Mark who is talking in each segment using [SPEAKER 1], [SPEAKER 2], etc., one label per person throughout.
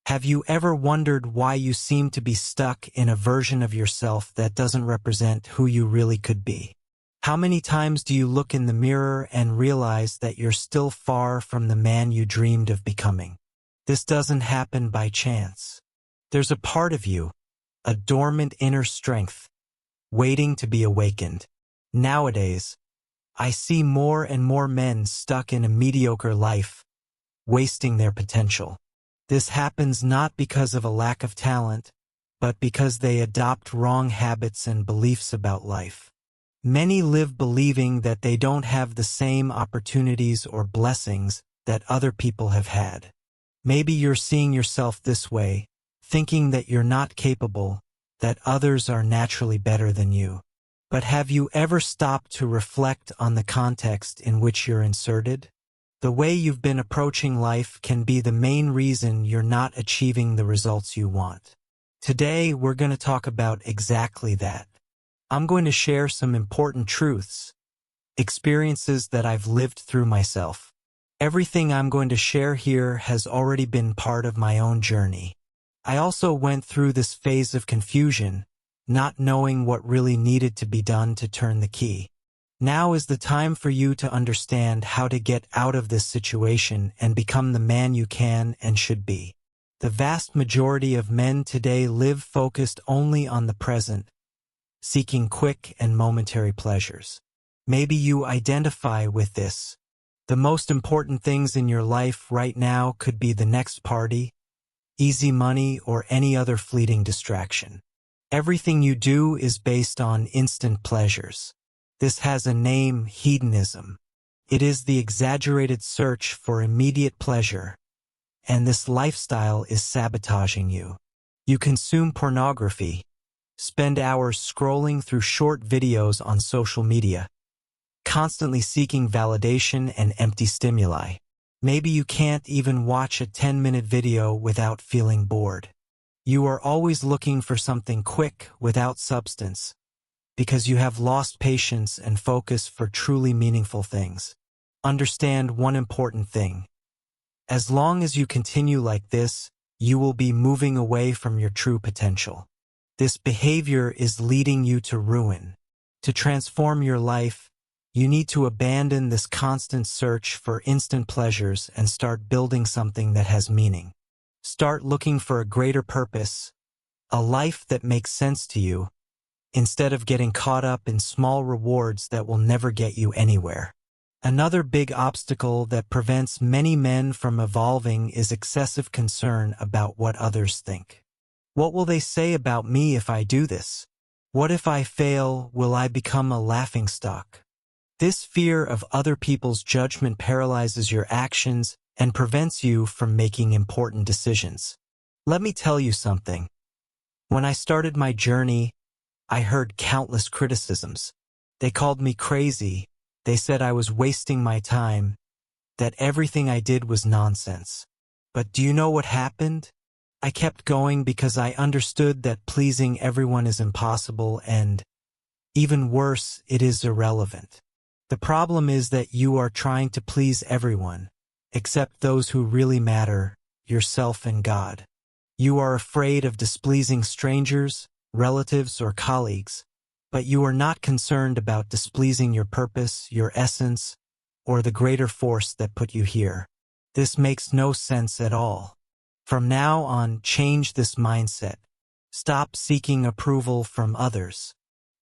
[SPEAKER 1] Have you ever wondered why you seem to be stuck in a version of yourself that doesn't represent who you really could be? How many times do you look in the mirror and realize that you're still far from the man you dreamed of becoming? This doesn't happen by chance. There's a part of you, a dormant inner strength, waiting to be awakened. Nowadays, I see more and more men stuck in a mediocre life, wasting their potential. This happens not because of a lack of talent, but because they adopt wrong habits and beliefs about life. Many live believing that they don't have the same opportunities or blessings that other people have had. Maybe you're seeing yourself this way, thinking that you're not capable, that others are naturally better than you. But have you ever stopped to reflect on the context in which you're inserted? The way you've been approaching life can be the main reason you're not achieving the results you want. Today, we're going to talk about exactly that. I'm going to share some important truths, experiences that I've lived through myself. Everything I'm going to share here has already been part of my own journey. I also went through this phase of confusion, not knowing what really needed to be done to turn the key. Now is the time for you to understand how to get out of this situation and become the man you can and should be. The vast majority of men today live focused only on the present, seeking quick and momentary pleasures. Maybe you identify with this. The most important things in your life right now could be the next party, easy money, or any other fleeting distraction. Everything you do is based on instant pleasures. This has a name: hedonism. It is the exaggerated search for immediate pleasure, and this lifestyle is sabotaging you. You consume pornography, spend hours scrolling through short videos on social media, constantly seeking validation and empty stimuli. Maybe you can't even watch a 10-minute video without feeling bored. You are always looking for something quick without substance, because you have lost patience and focus for truly meaningful things. Understand one important thing. As long as you continue like this, you will be moving away from your true potential. This behavior is leading you to ruin. To transform your life, you need to abandon this constant search for instant pleasures and start building something that has meaning. Start looking for a greater purpose, a life that makes sense to you, instead of getting caught up in small rewards that will never get you anywhere. Another big obstacle that prevents many men from evolving is excessive concern about what others think. What will they say about me if I do this? What if I fail? Will I become a laughingstock? This fear of other people's judgment paralyzes your actions and prevents you from making important decisions. Let me tell you something. When I started my journey, I heard countless criticisms. They called me crazy. They said I was wasting my time, that everything I did was nonsense. But do you know what happened? I kept going because I understood that pleasing everyone is impossible and, even worse, it is irrelevant. The problem is that you are trying to please everyone, except those who really matter, yourself and God. You are afraid of displeasing strangers, relatives, or colleagues, but you are not concerned about displeasing your purpose, your essence, or the greater force that put you here. This makes no sense at all. From now on, change this mindset. Stop seeking approval from others.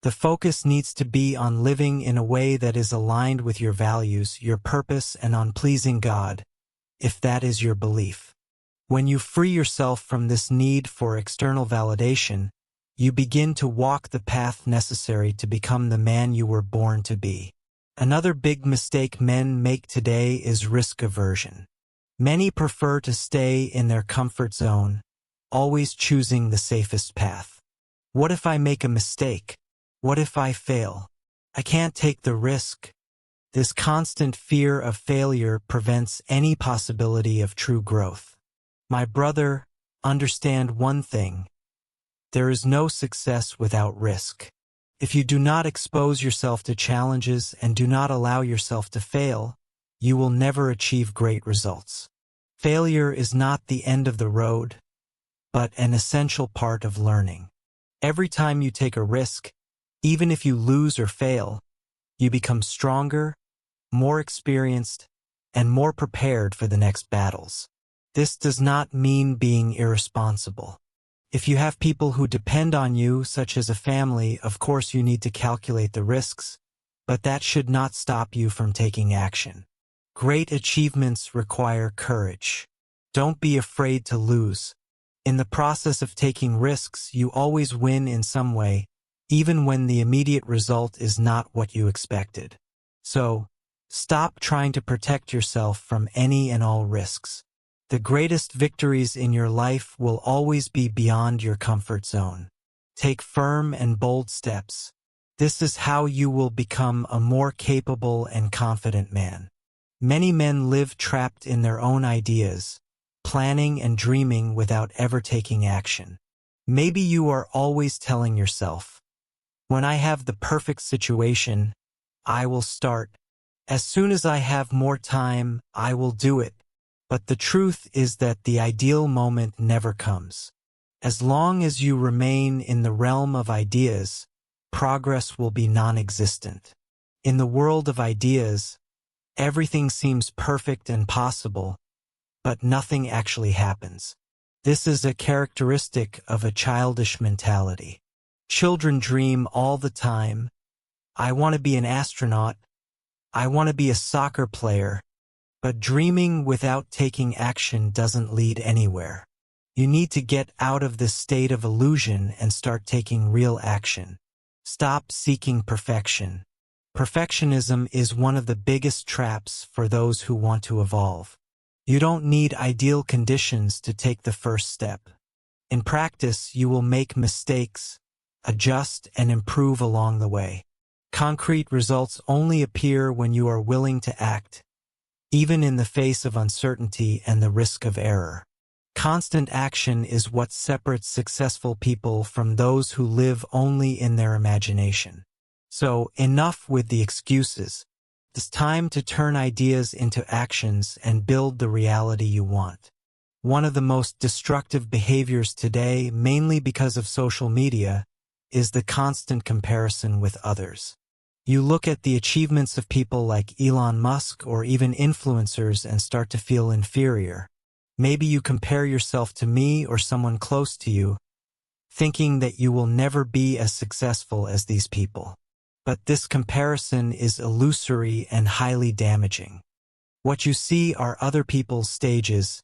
[SPEAKER 1] The focus needs to be on living in a way that is aligned with your values, your purpose, and on pleasing God, if that is your belief. When you free yourself from this need for external validation, you begin to walk the path necessary to become the man you were born to be. Another big mistake men make today is risk aversion. Many prefer to stay in their comfort zone, always choosing the safest path. What if I make a mistake? What if I fail? I can't take the risk. This constant fear of failure prevents any possibility of true growth. My brother, understand one thing. There is no success without risk. If you do not expose yourself to challenges and do not allow yourself to fail, you will never achieve great results. Failure is not the end of the road. but an essential part of learning. Every time you take a risk, even if you lose or fail, you become stronger, more experienced, and more prepared for the next battles. This does not mean being irresponsible. If you have people who depend on you, such as a family, of course you need to calculate the risks, but that should not stop you from taking action. Great achievements require courage. Don't be afraid to lose. In the process of taking risks, you always win in some way, even when the immediate result is not what you expected. So, stop trying to protect yourself from any and all risks. The greatest victories in your life will always be beyond your comfort zone. Take firm and bold steps. This is how you will become a more capable and confident man. Many men live trapped in their own ideas, planning and dreaming without ever taking action. Maybe you are always telling yourself, "When I have the perfect situation, I will start. As soon as I have more time, I will do it." But the truth is that the ideal moment never comes. As long as you remain in the realm of ideas, progress will be non-existent. In the world of ideas, everything seems perfect and possible, but nothing actually happens. This is a characteristic of a childish mentality. Children dream all the time. "I want to be an astronaut. I want to be a soccer player." But dreaming without taking action doesn't lead anywhere. You need to get out of this state of illusion and start taking real action. Stop seeking perfection. Perfectionism is one of the biggest traps for those who want to evolve. You don't need ideal conditions to take the first step. In practice, you will make mistakes, adjust, and improve along the way. Concrete results only appear when you are willing to act, even in the face of uncertainty and the risk of error. Constant action is what separates successful people from those who live only in their imagination. So, enough with the excuses. It's time to turn ideas into actions and build the reality you want. One of the most destructive behaviors today, mainly because of social media, is the constant comparison with others. You look at the achievements of people like Elon Musk or even influencers and start to feel inferior. Maybe you compare yourself to me or someone close to you, thinking that you will never be as successful as these people. But this comparison is illusory and highly damaging. What you see are other people's stages,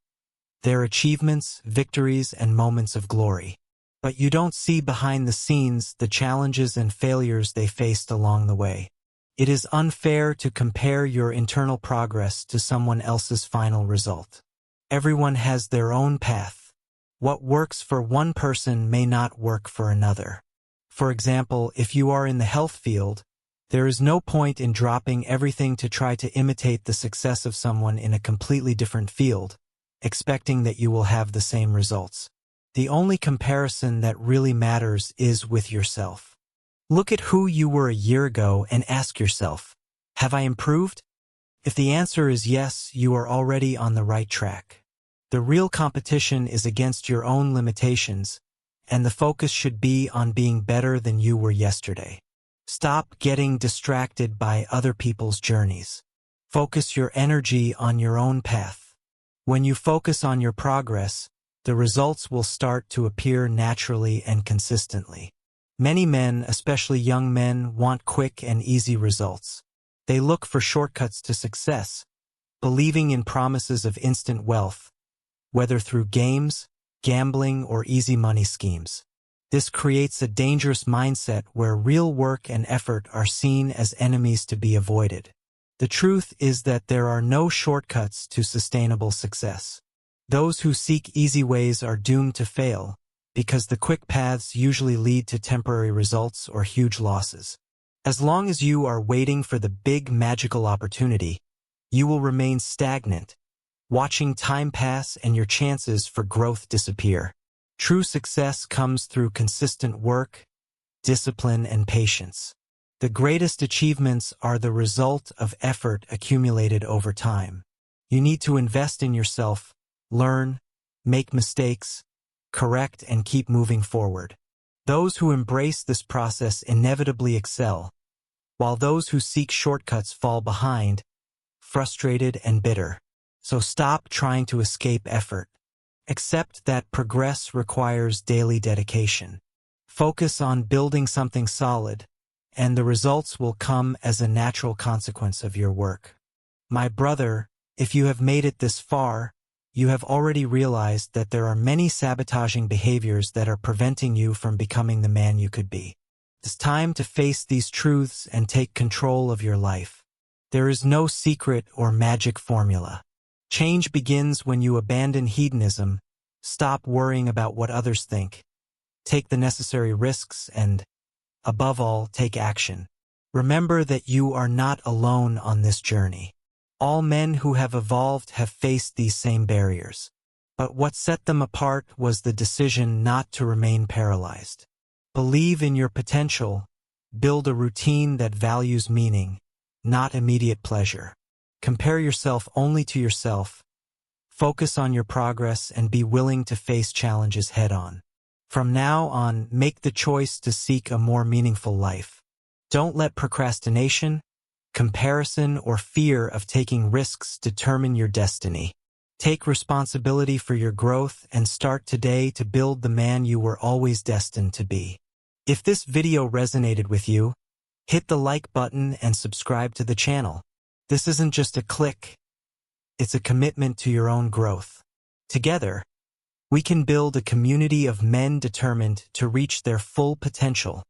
[SPEAKER 1] their achievements, victories, and moments of glory. But you don't see behind the scenes the challenges and failures they faced along the way. It is unfair to compare your internal progress to someone else's final result. Everyone has their own path. What works for one person may not work for another. For example, if you are in the health field, there is no point in dropping everything to try to imitate the success of someone in a completely different field, expecting that you will have the same results. The only comparison that really matters is with yourself. Look at who you were a year ago and ask yourself, have I improved? If the answer is yes, you are already on the right track. The real competition is against your own limitations, and the focus should be on being better than you were yesterday. Stop getting distracted by other people's journeys. Focus your energy on your own path. When you focus on your progress, the results will start to appear naturally and consistently. Many men, especially young men, want quick and easy results. They look for shortcuts to success, believing in promises of instant wealth, whether through games, gambling, or easy money schemes. This creates a dangerous mindset where real work and effort are seen as enemies to be avoided. The truth is that there are no shortcuts to sustainable success. Those who seek easy ways are doomed to fail, because the quick paths usually lead to temporary results or huge losses. As long as you are waiting for the big magical opportunity, you will remain stagnant, watching time pass and your chances for growth disappear. True success comes through consistent work, discipline, and patience. The greatest achievements are the result of effort accumulated over time. You need to invest in yourself, learn, make mistakes, correct, and keep moving forward. Those who embrace this process inevitably excel, while those who seek shortcuts fall behind, frustrated and bitter. So stop trying to escape effort. Accept that progress requires daily dedication. Focus on building something solid, and the results will come as a natural consequence of your work. My brother, if you have made it this far, you have already realized that there are many sabotaging behaviors that are preventing you from becoming the man you could be. It's time to face these truths and take control of your life. There is no secret or magic formula. Change begins when you abandon hedonism, stop worrying about what others think, take the necessary risks, and, above all, take action. Remember that you are not alone on this journey. All men who have evolved have faced these same barriers. But what set them apart was the decision not to remain paralyzed. Believe in your potential. Build a routine that values meaning, not immediate pleasure. Compare yourself only to yourself. Focus on your progress and be willing to face challenges head-on. From now on, make the choice to seek a more meaningful life. Don't let procrastination, comparison, or fear of taking risks determine your destiny. Take responsibility for your growth and start today to build the man you were always destined to be. If this video resonated with you, hit the like button and subscribe to the channel. This isn't just a click, it's a commitment to your own growth. Together, we can build a community of men determined to reach their full potential.